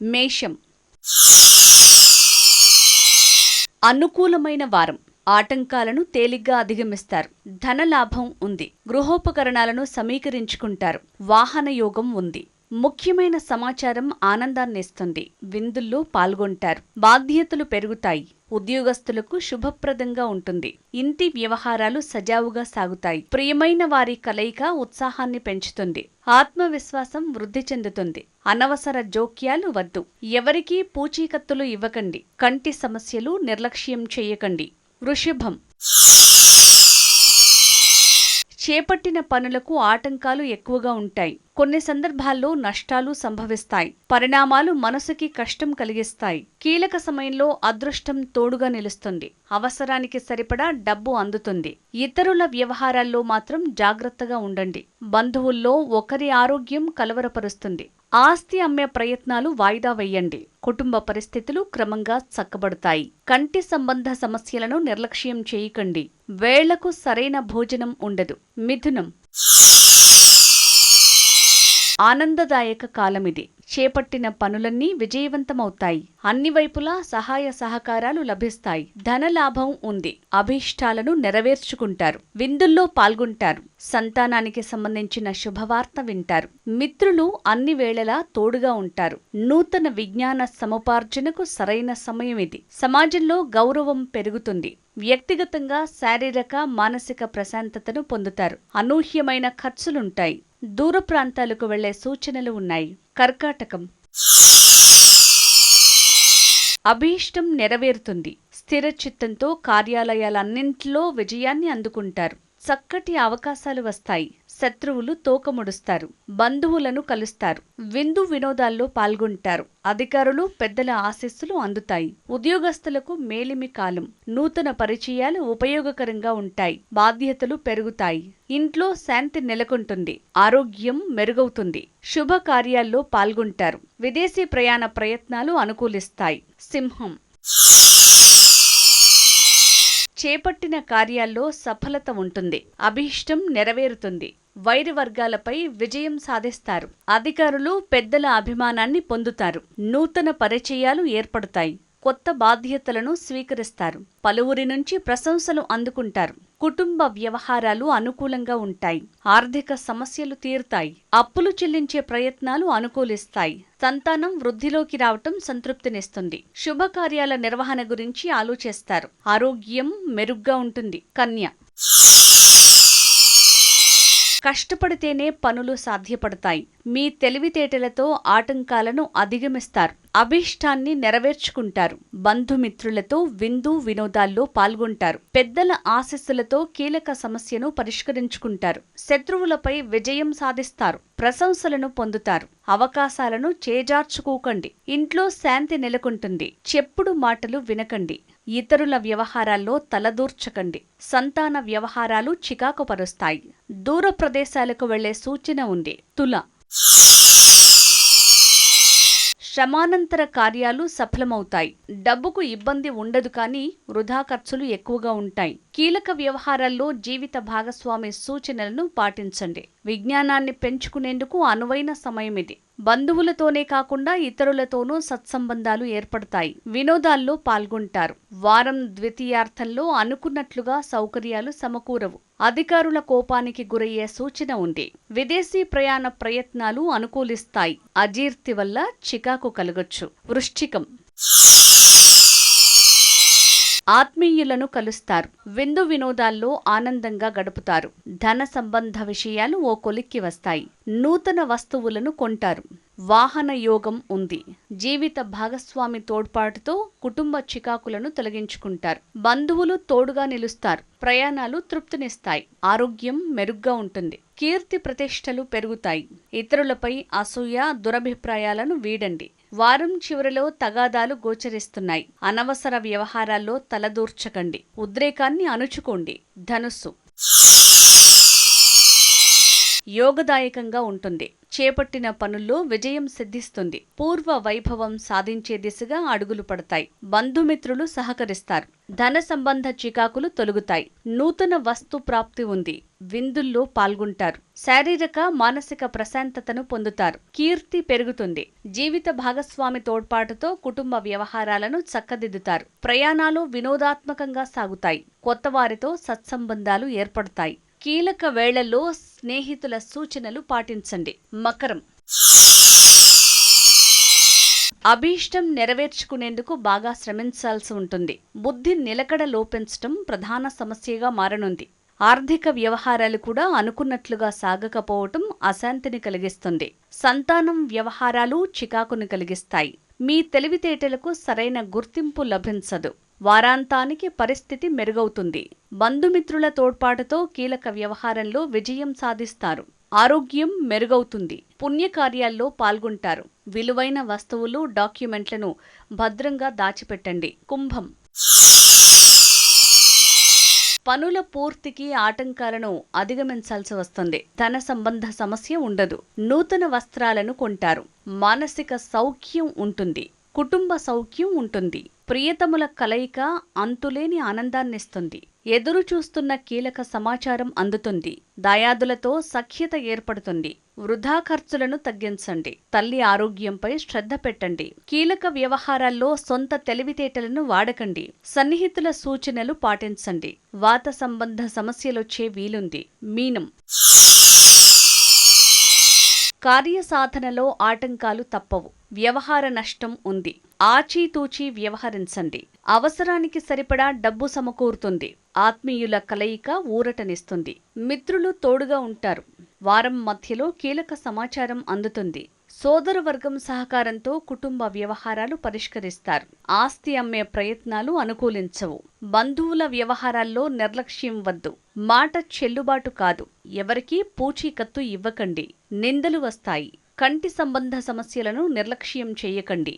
మేషం. అనుకూలమైన వారం. ఆటంకాలను తేలిగ్గా అధిగమిస్తారు. ధనలాభం ఉంది. గృహోపకరణాలను సమీకరించుకుంటారు. వాహన యోగం ఉంది. ముఖ్యమైన సమాచారం ఆనందాన్నిస్తుంది. విందుల్లో పాల్గొంటారు. బాధ్యతలు పెరుగుతాయి. ఉద్యోగస్తులకు శుభప్రదంగా ఉంటుంది. ఇంటి వ్యవహారాలు సజావుగా సాగుతాయి. ప్రియమైన వారి కలయిక ఉత్సాహాన్ని పెంచుతుంది. ఆత్మవిశ్వాసం వృద్ధి చెందుతుంది. అనవసర జోక్యాలు వద్దు. ఎవరికీ పూచీకత్తులు ఇవ్వకండి. కంటి సమస్యలు నిర్లక్ష్యం చేయకండి. వృషభం. చేపట్టిన పనులకు ఆటంకాలు ఎక్కువగా ఉంటాయి. కొన్ని సందర్భాల్లో నష్టాలు సంభవిస్తాయి. పరిణామాలు మనసుకి కష్టం కలిగిస్తాయి. కీలక సమయంలో అదృష్టం తోడుగా నిలుస్తుంది. అవసరానికి సరిపడా డబ్బు అందుతుంది. ఇతరుల వ్యవహారాల్లో మాత్రం జాగ్రత్తగా ఉండండి. బంధువుల్లో ఒకరి ఆరోగ్యం కలవరపరుస్తుంది. ఆస్తి అమ్మే ప్రయత్నాలు వాయిదా వేయండి. కుటుంబ పరిస్థితులు క్రమంగా చక్కబడతాయి. కంటి సంబంధ సమస్యలను నిర్లక్ష్యం చేయకండి. వేళకు సరైన భోజనం ఉండదు. మిథునం. ఆనందదాయక కాలమిది. చేపట్టిన పనులన్నీ విజయవంతమవుతాయి. అన్ని వైపులా సహాయ సహకారాలు లభిస్తాయి. ధనలాభం ఉంది. అభీష్టాలను నెరవేర్చుకుంటారు. విందుల్లో పాల్గొంటారు. సంతానానికి సంబంధించిన శుభవార్త వింటారు. మిత్రులు అన్ని వేళలా తోడుగా ఉంటారు. నూతన విజ్ఞాన సముపార్జనకు సరైన సమయం ఇది. సమాజంలో గౌరవం పెరుగుతుంది. వ్యక్తిగతంగా శారీరక మానసిక ప్రశాంతతను పొందుతారు. అనూహ్యమైన ఖర్చులుంటాయి. దూర ప్రాంతాలకు వెళ్లే సూచనలు ఉన్నాయి. కర్కాటకం. అభీష్టం నెరవేరుతుంది. స్థిరచిత్తంతో కార్యాలయాలన్నింటిలో విజయాన్ని అందుకుంటారు. చక్కటి అవకాశాలు వస్తాయి. శత్రువులు తోకముడుస్తారు. బంధువులను కలుస్తారు. విందు వినోదాల్లో పాల్గొంటారు. అధికారులు పెద్దల ఆశీస్సులు అందుతాయి. ఉద్యోగస్తులకు మేలిమి కాలం. నూతన పరిచయాలు ఉపయోగకరంగా ఉంటాయి. బాధ్యతలు పెరుగుతాయి. ఇంట్లో శాంతి నెలకొంటుంది. ఆరోగ్యం మెరుగవుతుంది. శుభకార్యాల్లో పాల్గొంటారు. విదేశీ ప్రయాణ ప్రయత్నాలు అనుకూలిస్తాయి. సింహం. చేపట్టిన కార్యాల్లో సఫలత ఉంటుంది. అభీష్టం నెరవేరుతుంది. వైరి వర్గాలపై విజయం సాధిస్తారు. అధికారులు పెద్దల అభిమానాన్ని పొందుతారు. నూతన పరిచయాలు ఏర్పడతాయి. కొత్త బాధ్యతలను స్వీకరిస్తారు. పలువురి నుంచి ప్రశంసలు అందుకుంటారు. కుటుంబ వ్యవహారాలు అనుకూలంగా ఉంటాయి. ఆర్థిక సమస్యలు తీరుతాయి. అప్పులు చెల్లించే ప్రయత్నాలు అనుకూలిస్తాయి. సంతానం వృద్ధిలోకి రావటం సంతృప్తినిస్తుంది. శుభకార్యాల నిర్వహణ గురించి ఆలోచిస్తారు. ఆరోగ్యం మెరుగ్గా ఉంటుంది. కన్య. కష్టపడితేనే పనులు సాధ్యపడతాయి. మీ తెలివితేటలతో ఆటంకాలను అధిగమిస్తారు. అభీష్టాన్ని నెరవేర్చుకుంటారు. బంధుమిత్రులతో విందు వినోదాల్లో పాల్గొంటారు. పెద్దల ఆశీస్సులతో కీలక సమస్యను పరిష్కరించుకుంటారు. శత్రువులపై విజయం సాధిస్తారు. ప్రశంసలను పొందుతారు. అవకాశాలను చేజార్చుకోకండి. ఇంట్లో శాంతి నెలకొంటుంది. చెప్పుడు మాటలు వినకండి. ఇతరుల వ్యవహారాల్లో తలదూర్చకండి. సంతాన వ్యవహారాలు చికాకుపరుస్తాయి. దూర ప్రదేశాలకు వెళ్లే సూచన ఉంది. తుల. శ్రమానంతర కార్యాలు సఫలమవుతాయి. డబ్బుకు ఇబ్బంది ఉండదు, కానీ వృధా ఖర్చులు ఎక్కువగా ఉంటాయి. కీలక వ్యవహారాల్లో జీవిత భాగస్వామి సూచనలను పాటించండి. విజ్ఞానాన్ని పెంచుకునేందుకు అనువైన సమయం ఇది. బంధువులతోనే కాకుండా ఇతరులతోనూ సత్సంబంధాలు ఏర్పడతాయి. వినోదాల్లో పాల్గొంటారు. వారం ద్వితీయార్థంలో అనుకున్నట్లుగా సౌకర్యాలు సమకూరవు. అధికారుల కోపానికి గురయ్యే సూచన ఉంది. విదేశీ ప్రయాణ ప్రయత్నాలు అనుకూలిస్తాయి. అజీర్తి వల్ల చికాకు కలగొచ్చు. వృశ్చికం. ఆత్మీయులను కలుస్తారు. విందు వినోదాల్లో ఆనందంగా గడుపుతారు. ధన సంబంధ విషయాలు ఓ కొలిక్కి వస్తాయి. నూతన వస్తువులను కొంటారు. వాహన యోగం ఉంది. జీవిత భాగస్వామి తోడ్పాటుతో కుటుంబ చికాకులను తొలగించుకుంటారు. బంధువులు తోడుగా నిలుస్తారు. ప్రయాణాలు తృప్తినిస్తాయి. ఆరోగ్యం మెరుగ్గా ఉంటుంది. కీర్తి ప్రతిష్టలు పెరుగుతాయి. ఇతరులపై అసూయ దురభిప్రాయాలను వీడండి. వారం చివరిలో తగాదాలు గోచరిస్తున్నాయి. అనవసర వ్యవహారాల్లో తలదూర్చకండి. ఉద్రేకాన్ని అణుచుకోండి. ధనుస్సు. యోగదాయకంగా ఉంటుంది. చేపట్టిన పనుల్లో విజయం సిద్ధిస్తుంది. పూర్వ వైభవం సాధించే దిశగా అడుగులు పడతాయి. బంధుమిత్రులు సహకరిస్తారు. ధన సంబంధ చికాకులు తొలగుతాయి. నూతన వస్తు ప్రాప్తి ఉంది. విందుల్లో పాల్గొంటారు. శారీరక మానసిక ప్రశాంతతను పొందుతారు. కీర్తి పెరుగుతుంది. జీవిత భాగస్వామి తోడ్పాటుతో కుటుంబ వ్యవహారాలను చక్కదిద్దుతారు. ప్రయాణాలు వినోదాత్మకంగా సాగుతాయి. కొత్త వారితో సత్సంబంధాలు ఏర్పడతాయి. కీలక వేళల్లో స్నేహితుల సూచనలు పాటించండి. మకరం. అభీష్టం నెరవేర్చుకునేందుకు బాగా శ్రమించాల్సి ఉంటుంది. బుద్ధి నిలకడ లోపించటం ప్రధాన సమస్యగా మారనుంది. ఆర్థిక వ్యవహారాలు కూడా అనుకున్నట్లుగా సాగకపోవటం అశాంతిని కలిగిస్తుంది. సంతానం వ్యవహారాలు చికాకుని కలిగిస్తాయి. మీ తెలివితేటలకు సరైన గుర్తింపు లభించదు. వారాంతానికి పరిస్థితి మెరుగవుతుంది. బంధుమిత్రుల తోడ్పాటుతో కీలక వ్యవహారంలో విజయం సాధిస్తారు. ఆరోగ్యం మెరుగవుతుంది. పుణ్యకార్యాల్లో పాల్గొంటారు. విలువైన వస్తువులు, డాక్యుమెంట్లను భద్రంగా దాచిపెట్టండి. కుంభం. పనుల పూర్తికి ఆటంకాలను అధిగమించాల్సి వస్తుంది. ధన సంబంధ సమస్య ఉండదు. నూతన వస్త్రాలను కొంటారు. మానసిక సౌఖ్యం ఉంటుంది. కుటుంబ సౌఖ్యం ఉంటుంది. ప్రియతముల కలయిక అంతులేని ఆనందాన్నిస్తుంది. ఎదురు చూస్తున్న కీలక సమాచారం అందుతుంది. దాయాదులతో సఖ్యత ఏర్పడుతుంది. వృధా ఖర్చులను తగ్గించండి. తల్లి ఆరోగ్యంపై శ్రద్ధ పెట్టండి. కీలక వ్యవహారాల్లో సొంత తెలివితేటలను వాడకండి. సన్నిహితుల సూచనలు పాటించండి. వాత సంబంధ సమస్యలొచ్చే వీలుంది. మీనం. కార్యసాధనలో ఆటంకాలు తప్పవు. వ్యవహార నష్టం ఉంది. ఆచితూచి వ్యవహరించండి. అవసరానికి సరిపడా డబ్బు సమకూరుతుంది. ఆత్మీయుల కలయిక ఊరటనిస్తుంది. మిత్రులు తోడుగా ఉంటారు. వారం మధ్యలో కీలక సమాచారం అందుతుంది. సోదరవర్గం సహకారంతో కుటుంబ వ్యవహారాలు పరిష్కరిస్తారు. ఆస్తి అమ్మే ప్రయత్నాలు అనుకూలించవు. బంధువుల వ్యవహారాల్లో నిర్లక్ష్యం వద్దు. మాట చెల్లుబాటు కాదు. ఎవరికీ పూచీకత్తు ఇవ్వకండి. నిందలు వస్తాయి. కంటి సంబంధ సమస్యలను నిర్లక్ష్యం చేయకండి.